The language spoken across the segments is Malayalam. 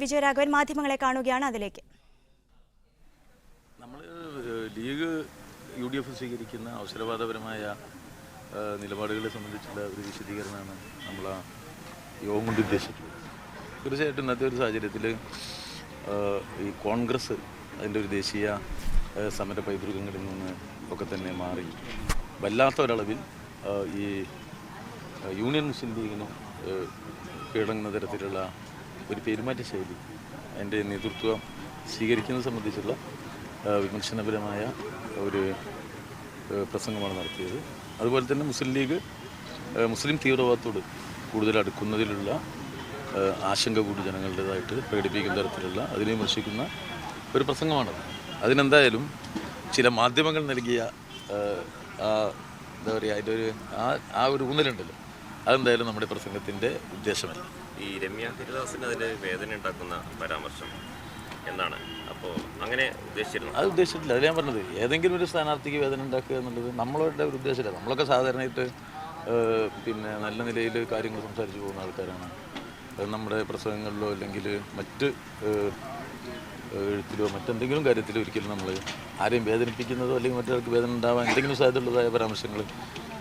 വിജയരാഘവൻ മാധ്യമങ്ങളെ കാണുകയാണ്. അതിലേക്ക് നമ്മൾ ലീഗ് UDF സ്വീകരിക്കുന്ന അവസരവാദപരമായ നിലപാടുകളെ സംബന്ധിച്ചുള്ള ഒരു വിശദീകരണമാണ് നമ്മൾ ആ യോഗം കൊണ്ട് ഉദ്ദേശിച്ചത്. തീർച്ചയായിട്ടും ഇന്നത്തെ ഒരു സാഹചര്യത്തിൽ ഈ കോൺഗ്രസ് അതിൻ്റെ ഒരു ദേശീയ സമര പൈതൃകങ്ങളിൽ നിന്ന് ഒക്കെ തന്നെ മാറി വല്ലാത്ത ഒരളവിൽ ഈ യൂണിയൻ മുസ്ലിം ലീഗിന് കീഴടങ്ങുന്ന തരത്തിലുള്ള ഒരു പെരുമാറ്റ ശൈലി അതിൻ്റെ നേതൃത്വം സ്വീകരിക്കുന്നത് സംബന്ധിച്ചുള്ള വിമർശനപരമായ ഒരു പ്രസംഗമാണ് നടത്തിയത്. അതുപോലെ തന്നെ മുസ്ലിം ലീഗ് മുസ്ലിം തീവ്രവാദത്തോട് കൂടുതൽ അടുക്കുന്നതിലുള്ള ആശങ്ക കൂടി ജനങ്ങളുടേതായിട്ട് പ്രകടിപ്പിക്കുന്ന തരത്തിലുള്ള അതിനെ വിമർശിക്കുന്ന ഒരു പ്രസംഗമാണത്. അതിനെന്തായാലും ചില മാധ്യമങ്ങൾ നൽകിയ എന്താ പറയുക അതിൻ്റെ ഒരു ഒരു ഊന്നലുണ്ടല്ലോ, അതെന്തായാലും നമ്മുടെ പ്രസംഗത്തിൻ്റെ ഉദ്ദേശമല്ല. ഈ രമ്യ ഹരിദാസിന് അതിൽ വേദന ഉണ്ടാക്കുന്ന പരാമർശം എന്താണ്? അപ്പോൾ അങ്ങനെ ഉദ്ദേശിച്ചിരുന്നു? അത് ഉദ്ദേശിച്ചിട്ടില്ല. അത് ഞാൻ പറഞ്ഞത് ഏതെങ്കിലും ഒരു സ്ഥാനാർത്ഥിക്ക് വേദന ഉണ്ടാക്കുക എന്നുള്ളത് നമ്മളുടെ ഒരു ഉദ്ദേശമില്ല. നമ്മളൊക്കെ സാധാരണയായിട്ട് പിന്നെ നല്ല നിലയിൽ കാര്യങ്ങൾ സംസാരിച്ച് പോകുന്ന ആൾക്കാരാണ്. നമ്മുടെ പ്രസംഗങ്ങളിലോ അല്ലെങ്കിൽ മറ്റ് എഴുത്തിലോ മറ്റെന്തെങ്കിലും കാര്യത്തിലോ ഒരിക്കലും നമ്മൾ ആരെയും വേദനിപ്പിക്കുന്നതോ അല്ലെങ്കിൽ മറ്റൊരാൾക്ക് വേദന ഉണ്ടാവാൻ എന്തെങ്കിലും സാധ്യതയുള്ളതായ പരാമർശങ്ങൾ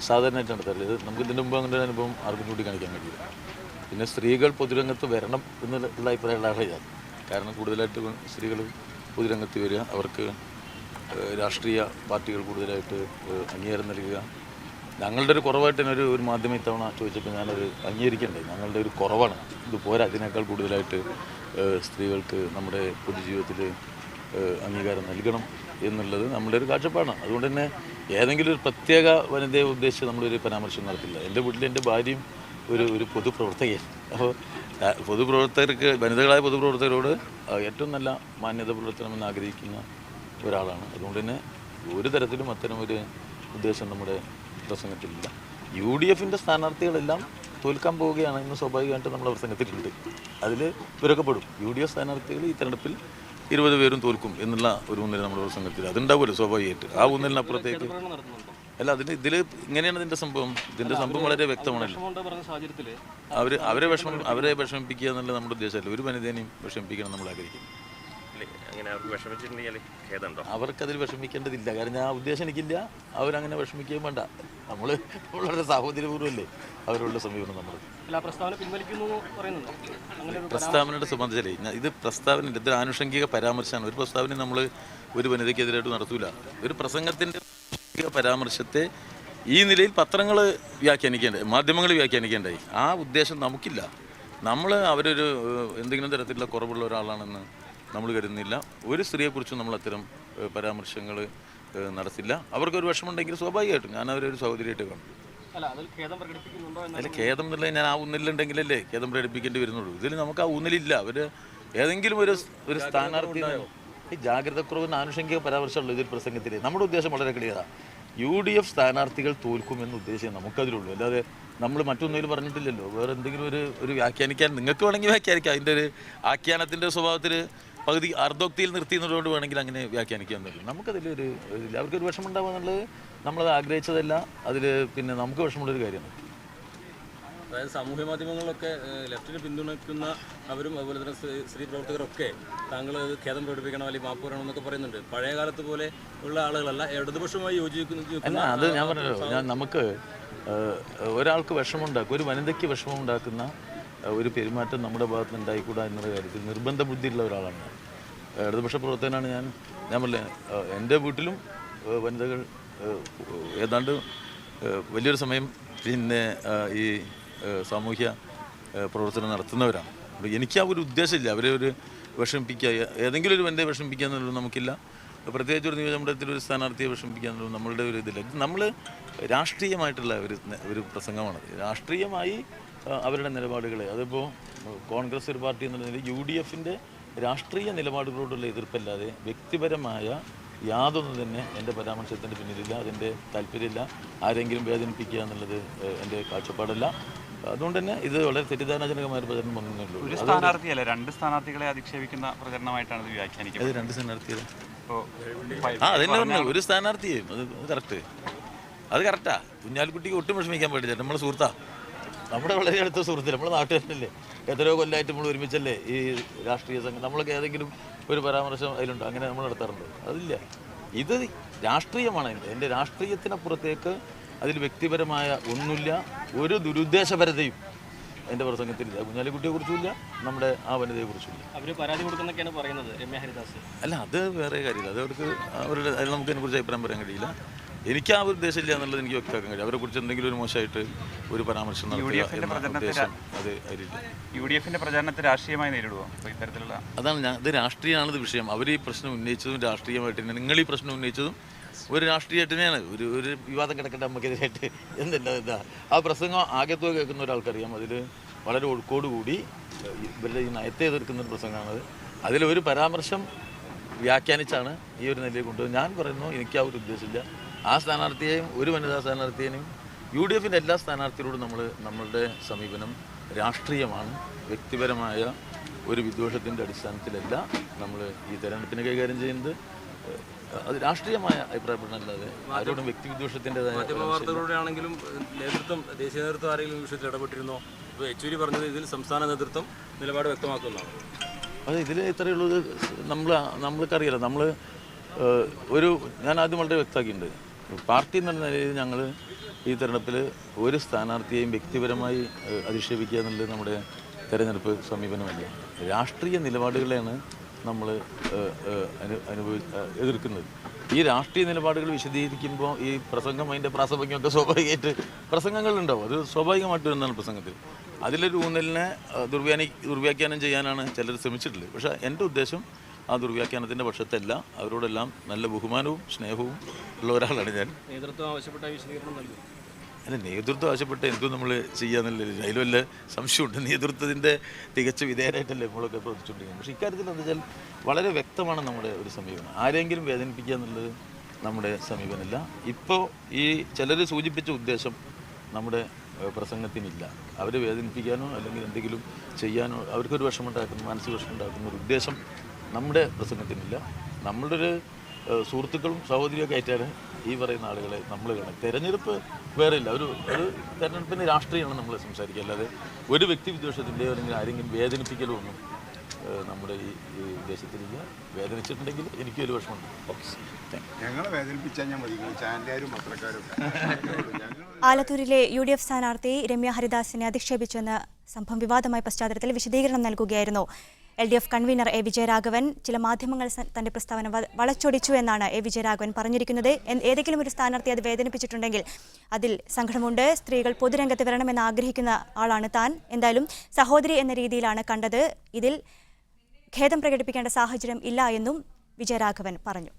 സാധാരണയായിട്ട് നടത്താറില്ല. ഇത് നമുക്ക് ഇതിൻ്റെ മുമ്പ് അങ്ങനെ ഒരു അനുഭവം ആർക്കും കൂടി കാണിക്കാൻ കഴിയില്ല. പിന്നെ സ്ത്രീകൾ പൊതുരംഗത്ത് വരണം എന്നുള്ള അഭിപ്രായമുള്ള ആളാണ്. കാരണം കൂടുതലായിട്ട് സ്ത്രീകൾ പൊതുരംഗത്ത് വരിക, അവർക്ക് രാഷ്ട്രീയ പാർട്ടികൾ കൂടുതലായിട്ട് അംഗീകാരം നൽകുക. ഞങ്ങളുടെ ഒരു കുറവായിട്ട് തന്നെ ഒരു മാധ്യമം ഇത്തവണ ചോദിച്ചപ്പോൾ ഞാനത് അംഗീകരിക്കേണ്ടത് ഞങ്ങളുടെ ഒരു കുറവാണ്. ഇത് പോരാ, അതിനേക്കാൾ കൂടുതലായിട്ട് സ്ത്രീകൾക്ക് നമ്മുടെ പൊതുജീവിതത്തിൽ അംഗീകാരം നൽകണം എന്നുള്ളത് നമ്മുടെ ഒരു കാഴ്ചപ്പാടാണ്. അതുകൊണ്ട് തന്നെ ഏതെങ്കിലും ഒരു പ്രത്യേക വനിതയെ ഉദ്ദേശിച്ച് നമ്മളൊരു പരാമർശം നടത്തില്ല. എൻ്റെ വീട്ടിൽ എൻ്റെ ഭാര്യയും ഒരു പൊതുപ്രവർത്തകയാണ്. അപ്പോൾ പൊതുപ്രവർത്തകർക്ക് വനിതകളായ പൊതുപ്രവർത്തകരോട് ഏറ്റവും നല്ല മാന്യത പുലർത്തണമെന്ന് ആഗ്രഹിക്കുന്ന ഒരാളാണ്. അതുകൊണ്ട് തന്നെ ഒരു തരത്തിലും അത്തരം ഒരു ഉദ്ദേശം നമ്മുടെ പ്രസംഗത്തിലില്ല. UDFൻ്റെ സ്ഥാനാർത്ഥികളെല്ലാം തോൽക്കാൻ പോവുകയാണ് എന്ന് സ്വാഭാവികമായിട്ട് നമ്മുടെ പ്രസംഗത്തിലുണ്ട്. അതിൽ ഇവരൊക്കെ പെടും. UDF സ്ഥാനാർത്ഥികൾ ഈ തെരഞ്ഞെടുപ്പിൽ 20 പേരും തോൽക്കും എന്നുള്ള ഒരു ഊന്നൽ നമ്മുടെ പ്രസംഗത്തിൽ അതുണ്ടാവുമല്ലോ സ്വാഭാവികമായിട്ട്. ആ ഊന്നലിനപ്പുറത്തേക്ക് അല്ല, ഇതിൽ ഇങ്ങനെയാണ് ഇതിൻ്റെ സംഭവം. ഇതിൻ്റെ സംഭവം വളരെ വ്യക്തമാണല്ലോ. അവരെ വിഷമിപ്പിക്കുക എന്നുള്ള നമ്മുടെ ഉദ്ദേശമല്ല. ഒരു വനിതേനെയും വിഷമിപ്പിക്കണം നമ്മൾ ആഗ്രഹിക്കുന്നു. അവർക്കതിൽ വിഷമിക്കേണ്ടതില്ല. കാരണം ആ ഉദ്ദേശം എനിക്കില്ല. അവരങ്ങനെ വിഷമിക്കുകയും വേണ്ട. നമ്മൾ വളരെ സാഹോദര്യപൂർവ്വമല്ലേ അവരുള്ള സമീപനം. നമ്മൾ പ്രസ്താവനയുടെ സംബന്ധിച്ചല്ലേ ഇത് പ്രസ്താവന ഇതൊരു ആനുഷംഗിക പരാമർശമാണ്. ഒരു പ്രസ്താവന നമ്മൾ ഒരു വനിതയ്ക്കെതിരായിട്ട് നടത്തൂല. ഒരു പ്രസംഗത്തിൻ്റെ പരാമർശത്തെ ഈ നിലയിൽ പത്രങ്ങൾ വ്യാഖ്യാനിക്കേണ്ടായി, മാധ്യമങ്ങൾ വ്യാഖ്യാനിക്കേണ്ടായി. ആ ഉദ്ദേശം നമുക്കില്ല. നമ്മൾ അവരൊരു എന്തെങ്കിലും തരത്തിലുള്ള കുറവുള്ള ഒരാളാണെന്ന് നമ്മൾ കരുതുന്നില്ല. ഒരു സ്ത്രീയെക്കുറിച്ചും നമ്മൾ അത്തരം പരാമർശങ്ങൾ നടത്തില്ല. അവർക്കൊരു വിഷമമുണ്ടെങ്കിൽ സ്വാഭാവികമായിട്ടും ഞാൻ അവരൊരു സഹോദരിയായിട്ട് കാണും. അല്ല, ഖേദം എന്നുള്ളത് ഞാൻ ആ ഊന്നലുണ്ടെങ്കിലല്ലേ ഖേദം പ്രകടിപ്പിക്കേണ്ടി വരുന്നുള്ളൂ. ഇതിൽ നമുക്ക് ആ ഊന്നലില്ല. അവർ ഏതെങ്കിലും ഒരു സ്ഥാനാർത്ഥി ഈ ജാഗ്രതക്കുറവിന് ആനുഷംഗിക പരാമർശമുള്ളൂ ഇതിൽ പ്രസംഗത്തിൽ. നമ്മുടെ ഉദ്ദേശം വളരെ ക്ലിയറാണ്. UDF സ്ഥാനാർത്ഥികൾ തോൽക്കുമെന്ന് ഉദ്ദേശിച്ചത് നമുക്കതിലുള്ളൂ. അല്ലാതെ നമ്മൾ മറ്റൊന്നിലും പറഞ്ഞിട്ടില്ലല്ലോ. വേറെ എന്തെങ്കിലും ഒരു വ്യാഖ്യാനിക്കാൻ നിങ്ങൾക്ക് വേണമെങ്കിൽ വ്യാഖ്യാനിക്കാം. അതിൻ്റെ ഒരു ആഖ്യാനത്തിൻ്റെ സ്വഭാവത്തിൽ പകുതി അർദ്ധോക്തിയിൽ നിർത്തിയെന്നതുകൊണ്ട് വേണമെങ്കിൽ അങ്ങനെ വ്യാഖ്യാനിക്കാൻ പറ്റും. നമുക്കതിലൊരു ഇതില്ല. അവർക്കൊരു വിഷമമുണ്ടാവുക എന്നുള്ളത് നമ്മളത് ആഗ്രഹിച്ചതല്ല. അതിൽ പിന്നെ നമുക്ക് വിഷമമുള്ളൊരു കാര്യമാണ്. അതായത് സാമൂഹ്യ മാധ്യമങ്ങളിലൊക്കെ ലെഫ്റ്റിനെ പിന്തുണയ്ക്കുന്ന അവരും അതുപോലെ തന്നെ സ്ത്രീ പ്രവർത്തകരൊക്കെ താങ്കൾ ഖേദം പ്രകടിപ്പിക്കണം അല്ലെങ്കിൽ മാപ്പ് പറയണം എന്നൊക്കെ പറയുന്നുണ്ട്. പഴയ കാലത്ത് പോലെ ഉള്ള ആളുകളല്ല, ഇടതുപക്ഷമായി യോജിക്കുന്ന. അത് ഞാൻ പറഞ്ഞല്ലോ, നമുക്ക് ഒരാൾക്ക് വിഷമമുണ്ടാക്കും, ഒരു വനിതയ്ക്ക് വിഷമമുണ്ടാക്കുന്ന ഒരു പെരുമാറ്റം നമ്മുടെ ഭാഗത്ത് നിന്ന് ഉണ്ടായിക്കൂടാ എന്നുള്ള കാര്യത്തിൽ നിർബന്ധ ബുദ്ധിയുള്ള ഒരാളാണ് ഞാൻ. ഇടതുപക്ഷ പ്രവർത്തകനാണ് ഞാൻ പറഞ്ഞ എൻ്റെ വീട്ടിലും വനിതകൾ ഏതാണ്ട് വലിയൊരു സമയം പിന്നെ ഈ സാമൂഹ്യ പ്രവർത്തനം നടത്തുന്നവരാണ്. അപ്പോൾ എനിക്ക് ആ ഒരു ഉദ്ദേശമില്ല അവരെ ഒരു വിഷമിപ്പിക്കുക, ഏതെങ്കിലും ഒരു വനിതയെ വിഷമിപ്പിക്കുക എന്നുള്ളത് നമുക്കില്ല. പ്രത്യേകിച്ച് ഒരു നിയോജകമണ്ഡലത്തിൽ ഒരു സ്ഥാനാർത്ഥിയെ വിഷമിപ്പിക്കുക എന്നുള്ളത് നമ്മളുടെ ഒരു ഇതില്ല. നമ്മൾ രാഷ്ട്രീയമായിട്ടുള്ള ഒരു പ്രസംഗമാണ്. രാഷ്ട്രീയമായി അവരുടെ നിലപാടുകളെ, അതിപ്പോൾ കോൺഗ്രസ് ഒരു പാർട്ടി എന്നുള്ള നിലയിൽ UDFൻ്റെ രാഷ്ട്രീയ നിലപാടുകളോടുള്ള എതിർപ്പല്ലാതെ വ്യക്തിപരമായ യാതൊന്നും തന്നെ എൻ്റെ പരാമർശത്തിൻ്റെ പിന്നിലില്ല. അതിൻ്റെ താല്പര്യമില്ല. ആരെങ്കിലും വേദനിപ്പിക്കുക എന്നുള്ളത് എൻ്റെ കാഴ്ചപ്പാടല്ല. അതുകൊണ്ട് തന്നെ ഇത് വളരെ തെറ്റിദ്ധാരണജനകമായ പ്രചരണം വന്നല്ലോ. ഒരു സ്ഥാനാർത്ഥിയല്ല, 2 സ്ഥാനാർത്ഥികളെ അധിക്ഷേപിക്കുന്ന പ്രചരണമായിട്ടാണ് ഇത് വ്യാഖ്യാനിക്കുന്നത്. 2 സ്ഥാനാർത്ഥികൾ അതെന്നെ പറഞ്ഞു. ഒരു സ്ഥാനാർത്ഥിയും അത് കറക്റ്റാ. കുഞ്ഞാലിക്കുട്ടിക്ക് ഒട്ടും വിഷമിക്കാൻ പാടില്ല. നമ്മളെ സുഹൃത്താ. നമ്മുടെ വളരെ അടുത്ത സുഹൃത്ത്, നമ്മുടെ നാട്ടുകാരനല്ലേ, എത്രയോ കൊല്ലമായിട്ട് നമ്മൾ ഒരുമിച്ചല്ലേ ഈ രാഷ്ട്രീയ സംഘം. നമ്മളൊക്കെ ഏതെങ്കിലും ഒരു പരാമർശം അതിലുണ്ടോ? അങ്ങനെ നമ്മൾ നടത്താറുണ്ടോ? അതില്ല. ഇത് രാഷ്ട്രീയമാണ്. എൻ്റെ രാഷ്ട്രീയത്തിനപ്പുറത്തേക്ക് അതിൽ വ്യക്തിപരമായ ഒന്നുമില്ല, ഒരു ദുരുദ്ദേശപരതയും എൻ്റെ പ്രസംഗത്തിലില്ല. കുഞ്ഞാലിക്കുട്ടിയെക്കുറിച്ചുമില്ല, നമ്മുടെ ആ വനിതയെക്കുറിച്ചുമില്ല. അവർ പരാതി കൊടുക്കുന്നൊക്കെയാണ് പറയുന്നത് രമ്യ ഹരിദാസ്. അല്ല, അത് വേറെ കാര്യമില്ല. അത് അവരുടെ അതിൽ നമുക്ക് അതിനെക്കുറിച്ച് അഭിപ്രായം പറയാൻ കഴിയില്ല. എനിക്ക് ആ ഒരു ഉദ്ദേശമില്ല എന്നുള്ളത് എനിക്ക് വ്യക്തമാക്കാൻ കഴിയും. അവരെക്കുറിച്ച് എന്തെങ്കിലും ഒരു മോശമായിട്ട് ഒരു പരാമർശം നടത്തുക എന്ന ഉദ്ദേശം അത് അതിലില്ല. UDF-ന്റെ പ്രചാരണത്തെ രാഷ്ട്രീയമായി നേരിടുമോ ഇത്തരത്തിലുള്ള? അതാണ് ഇത് രാഷ്ട്രീയമാണത് വിഷയം. അവർ ഈ പ്രശ്നം ഉന്നയിച്ചതും രാഷ്ട്രീയമായിട്ട് തന്നെ, നിങ്ങൾ ഈ പ്രശ്നം ഉന്നയിച്ചതും ഒരു രാഷ്ട്രീയമായിട്ട് തന്നെയാണ്. ഒരു വിവാദം കിടക്കട്ടെ നമുക്കെതിരായിട്ട് എന്താ ആ പ്രസംഗം ആകെത്തുക കേൾക്കുന്ന ഒരാൾക്കറിയാം. അതിൽ വളരെ ഒഴുക്കോടുകൂടി ഇവരുടെ ഈ നയത്തെ എതിർക്കുന്ന ഒരു പ്രസംഗമാണത്. അതിലൊരു പരാമർശം വ്യാഖ്യാനിച്ചാണ് ഈ ഒരു നിലയിൽ കൊണ്ടുപോകുന്നത്. ഞാൻ പറയുന്നു, എനിക്ക് ആ ഒരു ഉദ്ദേശമില്ല. ആ സ്ഥാനാർത്ഥിയെയും ഒരു വനിതാ സ്ഥാനാർത്ഥിയെയും UDF-ന്റെ എല്ലാ സ്ഥാനാർത്ഥികളോടും നമ്മളുടെ സമീപനം രാഷ്ട്രീയമാണ്. വ്യക്തിപരമായ ഒരു വിദ്വേഷത്തിൻ്റെ അടിസ്ഥാനത്തിലല്ല നമ്മൾ ഈ തെരഞ്ഞെടുപ്പിനെ കൈകാര്യം ചെയ്യുന്നത്. അത് രാഷ്ട്രീയമായ അഭിപ്രായപ്പെടാനല്ലാതെ ആരോടും വ്യക്തിവിദ്വേഷത്തിൻ്റെതായ. മാധ്യമവാർത്തകളുടെ ആണെങ്കിലും നേതൃത്വം, ദേശീയ നേതൃത്വം ആരെങ്കിലും വിഷയത്തിൽ ഇടപെട്ടിരുന്നോ? ഇപ്പോൾ യെച്ചൂരി പറഞ്ഞത് ഇതിൽ സംസ്ഥാന നേതൃത്വം നിലപാട് വ്യക്തമാക്കുന്നതാണ്. അത് ഇതിൽ ഇത്രയുള്ളത് നമ്മൾക്കറിയില്ല. ഞാൻ ആദ്യം വളരെ വ്യക്തമാക്കിയിട്ടുണ്ട്. പാർട്ടി എന്നുള്ള നിലയിൽ ഞങ്ങൾ ഈ തെരഞ്ഞെടുപ്പിൽ ഒരു സ്ഥാനാർത്ഥിയെയും വ്യക്തിപരമായി അധിക്ഷേപിക്കുക എന്നുള്ളത് നമ്മുടെ തെരഞ്ഞെടുപ്പ് സമീപനമല്ല. രാഷ്ട്രീയ നിലപാടുകളെയാണ് നമ്മൾ എതിർക്കുന്നത്. ഈ രാഷ്ട്രീയ നിലപാടുകൾ വിശദീകരിക്കുമ്പോൾ ഈ പ്രസംഗം, അതിൻ്റെ പ്രാസംഗികമൊക്കെ സ്വാഭാവികമായിട്ട് പ്രസംഗങ്ങളുണ്ടാവും. അത് സ്വാഭാവികമായിട്ട് വരുന്നതാണ് പ്രസംഗത്തിൽ. അതിലൊരു ഊന്നലിനെ ദുർവ്യാഖ്യാനം ചെയ്യാനാണ് ചിലർ ശ്രമിച്ചിട്ടുള്ളത്. പക്ഷേ എൻ്റെ ഉദ്ദേശം ആ ദുർവ്യാഖ്യാനത്തിൻ്റെ പക്ഷത്തല്ല. അവരോടെല്ലാം നല്ല ബഹുമാനവും സ്നേഹവും ഉള്ള ഒരാളാണ് ഞാൻ. നേതൃത്വം ആവശ്യപ്പെട്ട വിശദീകരണം നൽകും. അല്ല, നേതൃത്വം ആവശ്യപ്പെട്ട എന്തും നമ്മൾ ചെയ്യാന്നുള്ളൊരു അതിൽ വല്ല സംശയമുണ്ട്. നേതൃത്വത്തിൻ്റെ തികച്ച വിധേയരായിട്ടല്ലേ നമ്മളൊക്കെ പ്രവർത്തിച്ചുകൊണ്ടിരിക്കുന്നത്. പക്ഷേ ഇക്കാര്യത്തിൽ എന്താ വെച്ചാൽ വളരെ വ്യക്തമാണ് നമ്മുടെ ഒരു സമീപനം. ആരെങ്കിലും വേദനിപ്പിക്കുക എന്നുള്ളത് നമ്മുടെ സമീപനമല്ല. ഇപ്പോൾ ഈ ചിലർ സൂചിപ്പിച്ച ഉദ്ദേശം നമ്മുടെ പ്രസംഗത്തിനില്ല. അവരെ വേദനിപ്പിക്കാനോ അല്ലെങ്കിൽ എന്തെങ്കിലും ചെയ്യാനോ അവർക്കൊരു വിഷമമുണ്ടാക്കുന്ന, മാനസിക വിഷമമുണ്ടാക്കുന്ന ഒരു ഉദ്ദേശം നമ്മുടെ പ്രസംഗത്തിനില്ല. നമ്മളുടെ ഒരു സുഹൃത്തുക്കളും സഹോദരിയൊക്കെ ആയിട്ടാണ് ഈ പറയുന്ന ആളുകളെ നമ്മൾ കാണും. തെരഞ്ഞെടുപ്പ് വേറെ ഇല്ല. ഒരു തെരഞ്ഞെടുപ്പിൻ്റെ രാഷ്ട്രീയമാണ് നമ്മൾ സംസാരിക്കുക. അല്ലാതെ ഒരു വ്യക്തി വിദ്വേഷത്തിൻ്റെയോ അല്ലെങ്കിൽ ആരെങ്കിലും വേദനിപ്പിക്കലോ ഒന്നും നമ്മുടെ ഈ ഉദ്ദേശത്തിലില്ല. വേദനിച്ചിട്ടുണ്ടെങ്കിൽ എനിക്കൊരു വിഷമമുണ്ട്. ഞങ്ങളെ വേദനിപ്പിച്ചാൽ ഞാൻ മതി, ചാനലുകാരും പത്രക്കാരും. ആലത്തൂരിലെ UDF സ്ഥാനാർത്ഥി രമ്യ ഹരിദാസിനെ അധിക്ഷേപിച്ചെന്ന സംഭവം വിവാദമായ പശ്ചാത്തലത്തിൽ വിശദീകരണം നൽകുകയായിരുന്നു LDF കൺവീനർ A. വിജയരാഘവൻ. ചില മാധ്യമങ്ങൾ തന്റെ പ്രസ്താവന വളച്ചൊടിച്ചു എന്നാണ് A. വിജയരാഘവൻ പറഞ്ഞിരിക്കുന്നത്. ഏതെങ്കിലും ഒരു സ്ഥാനാർത്ഥി അത് വേദനിപ്പിച്ചിട്ടുണ്ടെങ്കിൽ അതിൽ സങ്കടമുണ്ട്. സ്ത്രീകൾ പൊതുരംഗത്ത് വരണമെന്ന് ആഗ്രഹിക്കുന്ന ആളാണ് താൻ. എന്തായാലും സഹോദരി എന്ന രീതിയിലാണ് കണ്ടത്. ഇതിൽ ഖേദം പ്രകടിപ്പിക്കേണ്ട സാഹചര്യം ഇല്ല എന്നും വിജയരാഘവൻ പറഞ്ഞു.